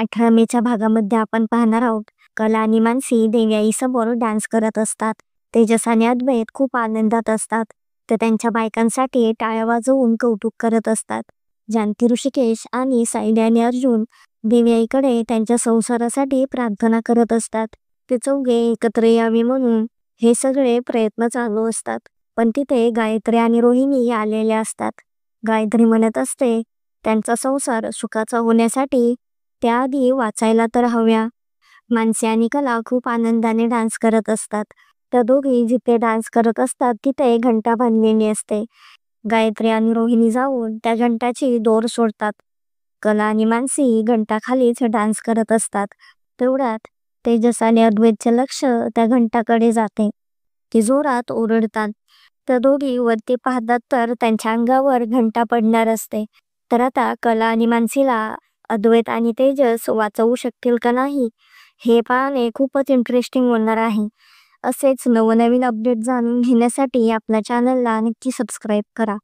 18 मेच्या भागामध्ये आपण पाहणार आहोत. कला आणि मानसी देवयाईसमोर डान्स करत असतात. तेजस आणि अद्वैत खूप आनंदात असतात. तर त्यांच्या बायकांसाठी टाळ्या वाजवून कौतुक करत असतात. जानकी, ऋषिकेश आणि सायली आणि अर्जुन देवयाईकडे त्यांच्या संसारासाठी प्रार्थना करत असतात. ते चौघे एकत्र यावे म्हणून हे सगळे प्रयत्न चालू असतात. पण तिथे गायत्री आणि रोहिणी आलेल्या असतात. गायत्री म्हणत असते, त्यांचा संसार सुखाचा होण्यासाठी त्याआधी वाचायला तर हव्या. मानसी आणि कला खूप आनंदाने डान्स करत असतात. त्या दोघी जिथे डान्स करत असतात तिथे घंटा बांधलेली असते. गायत्री आणि रोहिणी जाऊन त्या घंटाची दोर सोडतात. कला आणि मानसी घंटाखालीच डान्स करत असतात. तेवढ्यात तेजस आणि अद्वैतचे लक्ष त्या घंटाकडे जाते. ते जोरात ओरडतात. त्या दोघी वरती पाहतात तर त्यांच्या अंगावर घंटा पडणार असते. तर आता कला आणि मानसीला अद्वैत आणि तेजस वाचवू शकतील का नाही हे पाहणे खूपच इंटरेस्टिंग होणार आहे. असेच नवनवीन अपडेट जाणून घेण्यासाठी आपल्या चॅनलला नक्की सबस्क्राईब करा.